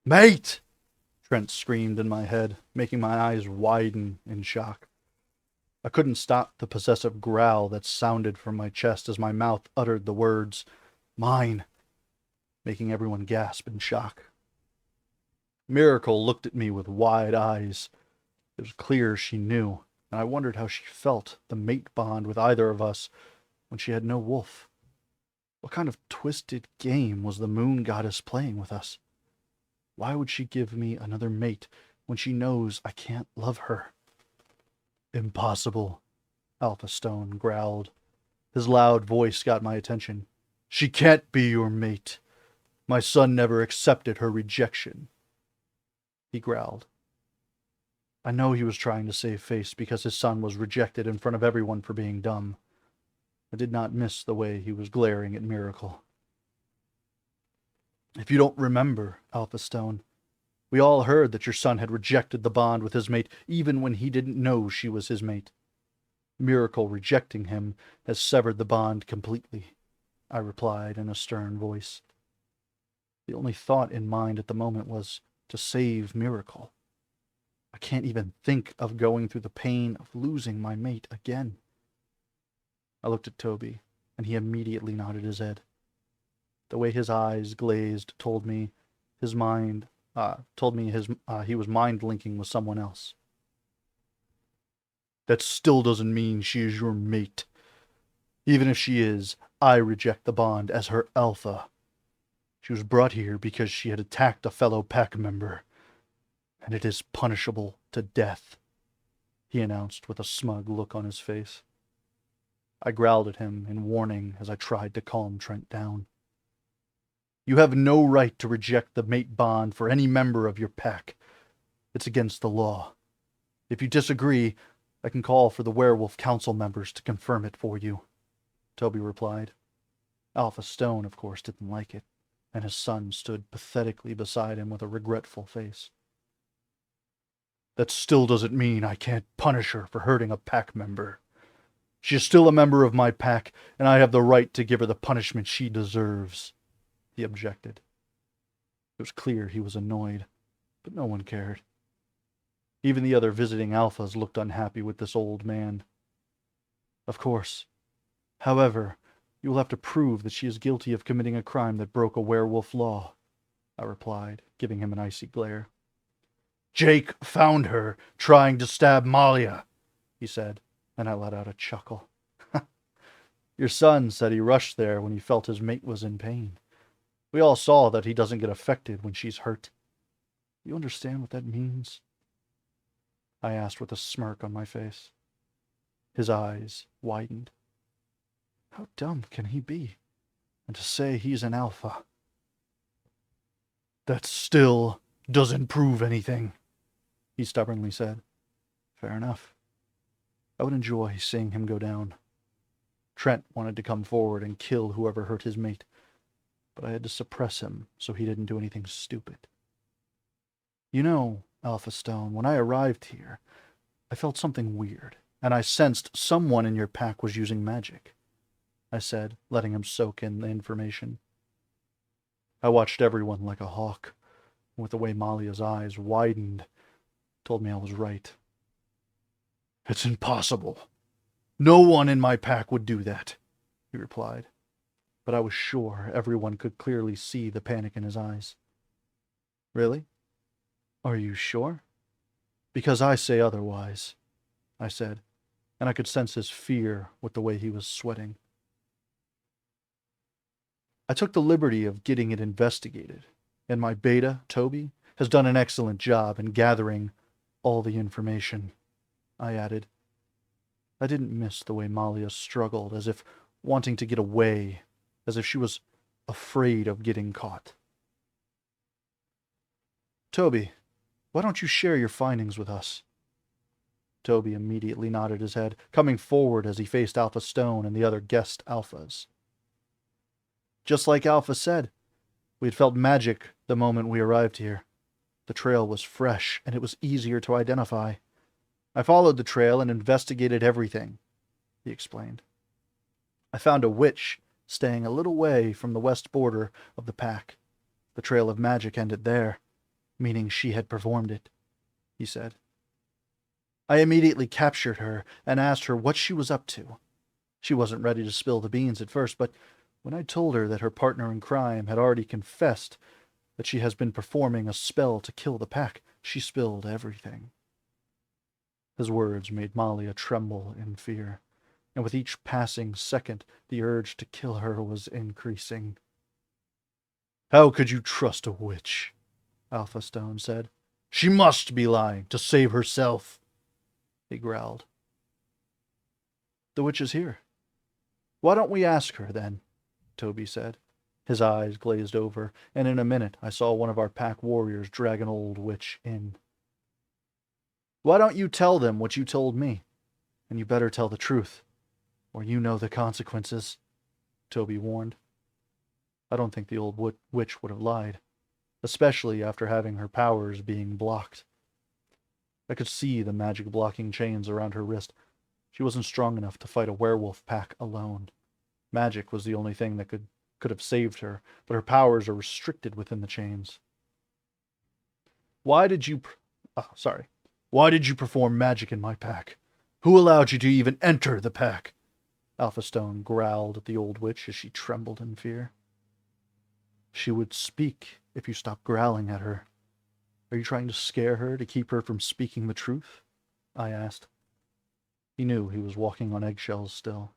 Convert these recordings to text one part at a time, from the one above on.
Mate! Trent screamed in my head, making my eyes widen in shock. I couldn't stop the possessive growl that sounded from my chest as my mouth uttered the words, mine, making everyone gasp in shock. Miracle looked at me with wide eyes. It was clear she knew, and I wondered how she felt the mate bond with either of us when she had no wolf. What kind of twisted game was the moon goddess playing with us? Why would she give me another mate when she knows I can't love her? Impossible, Alpha Stone growled. His loud voice got my attention. She can't be your mate. My son never accepted her rejection. He growled. I know he was trying to save face because his son was rejected in front of everyone for being dumb. I did not miss the way he was glaring at Miracle. If you don't remember, Alpha Stone, we all heard that your son had rejected the bond with his mate even when he didn't know she was his mate. Miracle rejecting him has severed the bond completely, I replied in a stern voice. The only thought in mind at the moment was to save Miracle. I can't even think of going through the pain of losing my mate again. I looked at Toby, and he immediately nodded his head. The way his eyes glazed told me his mind he was mind linking with someone else. That still doesn't mean she is your mate. Even if she is, I reject the bond as her alpha. She was brought here because she had attacked a fellow pack member, and it is punishable to death, he announced with a smug look on his face. I growled at him in warning as I tried to calm Trent down. You have no right to reject the mate bond for any member of your pack. It's against the law. If you disagree, I can call for the werewolf council members to confirm it for you, Toby replied. Alpha Stone, of course, didn't like it, and his son stood pathetically beside him with a regretful face. That still doesn't mean I can't punish her for hurting a pack member. She is still a member of my pack, and I have the right to give her the punishment she deserves, he objected. It was clear he was annoyed, but no one cared. Even the other visiting alphas looked unhappy with this old man. Of course. However, you will have to prove that she is guilty of committing a crime that broke a werewolf law, I replied, giving him an icy glare. Jake found her trying to stab Malia, he said, and I let out a chuckle. Your son said he rushed there when he felt his mate was in pain. We all saw that he doesn't get affected when she's hurt. You understand what that means? I asked with a smirk on my face. His eyes widened. How dumb can he be? And to say he's an alpha. That still doesn't prove anything, he stubbornly said. Fair enough. I would enjoy seeing him go down. Trent wanted to come forward and kill whoever hurt his mate, but I had to suppress him so he didn't do anything stupid. You know, Alpha Stone, when I arrived here, I felt something weird, and I sensed someone in your pack was using magic, I said, letting him soak in the information. I watched everyone like a hawk, and with the way Malia's eyes widened, told me I was right. It's impossible. No one in my pack would do that, he replied, but I was sure everyone could clearly see the panic in his eyes. Really? Are you sure? Because I say otherwise, I said, and I could sense his fear with the way he was sweating. I took the liberty of getting it investigated, and my beta, Toby, has done an excellent job in gathering all the information, I added. I didn't miss the way Malia struggled, as if wanting to get away, as if she was afraid of getting caught. Toby, why don't you share your findings with us? Toby immediately nodded his head, coming forward as he faced Alpha Stone and the other guest alphas. Just like Alpha said, we had felt magic the moment we arrived here. The trail was fresh, and it was easier to identify. I followed the trail and investigated everything, he explained. I found a witch staying a little way from the west border of the pack. The trail of magic ended there. meaning she had performed it, he said. I immediately captured her and asked her what she was up to. She wasn't ready to spill the beans at first, but when I told her that her partner in crime had already confessed that she has been performing a spell to kill the pack, she spilled everything. His words made Malia tremble in fear, and with each passing second, the urge to kill her was increasing. How could you trust a witch? Alpha Stone said. She must be lying to save herself, he growled. The witch is here. Why don't we ask her, then? Toby said. His eyes glazed over, and in a minute I saw one of our pack warriors drag an old witch in. Why don't you tell them what you told me? And you better tell the truth, or you know the consequences, Toby warned. I don't think the old witch would have lied, especially after having her powers being blocked. I could see the magic blocking chains around her wrist. She wasn't strong enough to fight a werewolf pack alone. Magic was the only thing that could have saved her, but her powers are restricted within the chains. Why did you perform magic in my pack? Who allowed you to even enter the pack? Alpha Stone growled at the old witch as she trembled in fear. She would speak if you stopped growling at her. Are you trying to scare her to keep her from speaking the truth? I asked. He knew he was walking on eggshells still.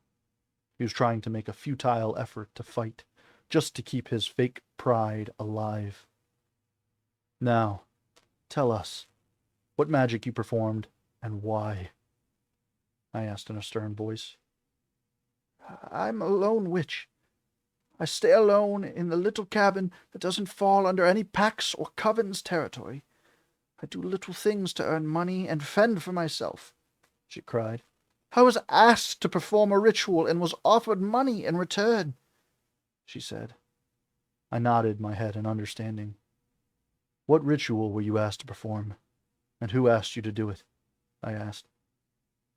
He was trying to make a futile effort to fight, just to keep his fake pride alive. Now, tell us what magic you performed and why, I asked in a stern voice. I'm a lone witch. I stay alone in the little cabin that doesn't fall under any pack's or coven's territory. I do little things to earn money and fend for myself, she cried. I was asked to perform a ritual and was offered money in return, she said. I nodded my head in understanding. What ritual were you asked to perform, and who asked you to do it? I asked.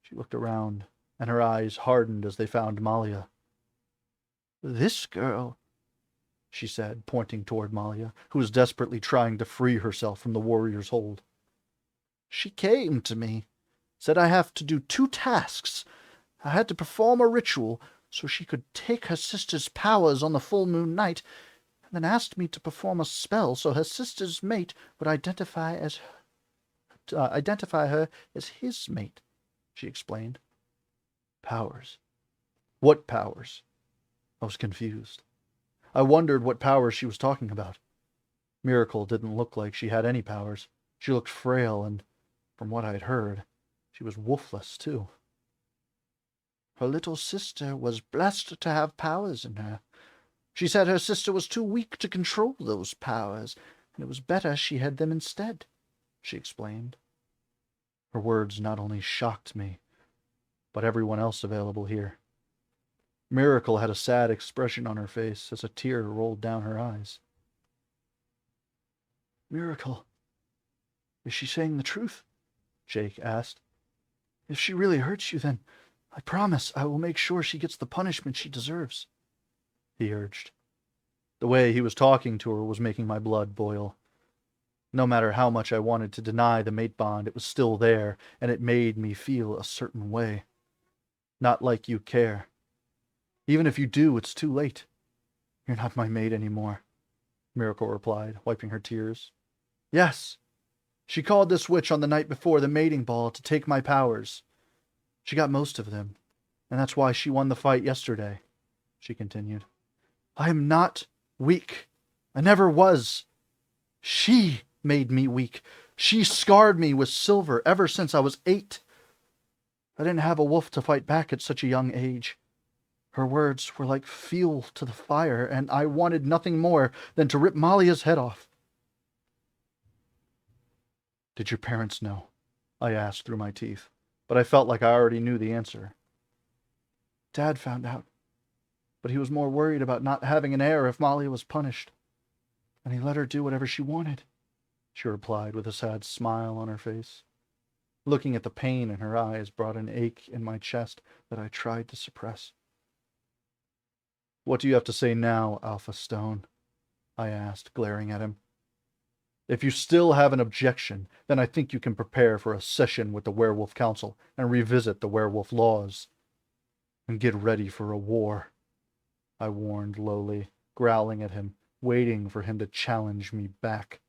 She looked around, and her eyes hardened as they found Malia. This girl, she said, pointing toward Malia, who was desperately trying to free herself from the warrior's hold. She came to me, said I have to do 2 tasks. I had to perform a ritual so she could take her sister's powers on the full moon night, and then asked me to perform a spell so her sister's mate would identify her as his mate, she explained. Powers. What powers? I was confused. I wondered what powers she was talking about. Miracle didn't look like she had any powers. She looked frail, and, from what I'd heard, she was wolfless, too. Her little sister was blessed to have powers in her. She said her sister was too weak to control those powers, and it was better she had them instead, she explained. Her words not only shocked me, but everyone else available here. Miracle had a sad expression on her face as a tear rolled down her eyes. Miracle, is she saying the truth? Jake asked. If she really hurts you, then I promise I will make sure she gets the punishment she deserves, he urged. The way he was talking to her was making my blood boil. No matter how much I wanted to deny the mate bond, it was still there, and it made me feel a certain way. Not like you care. Even if you do, it's too late. You're not my mate anymore, Miracle replied, wiping her tears. Yes, she called this witch on the night before the mating ball to take my powers. She got most of them, and that's why she won the fight yesterday, she continued. I am not weak. I never was. She made me weak. She scarred me with silver ever since I was 8. I didn't have a wolf to fight back at such a young age. Her words were like fuel to the fire, and I wanted nothing more than to rip Malia's head off. Did your parents know? I asked through my teeth, but I felt like I already knew the answer. Dad found out, but he was more worried about not having an heir if Malia was punished, and he let her do whatever she wanted, she replied with a sad smile on her face. Looking at the pain in her eyes brought an ache in my chest that I tried to suppress. What do you have to say now, Alpha Stone? I asked, glaring at him. If you still have an objection, then I think you can prepare for a session with the Werewolf Council and revisit the werewolf laws. And get ready for a war, I warned lowly, growling at him, waiting for him to challenge me back.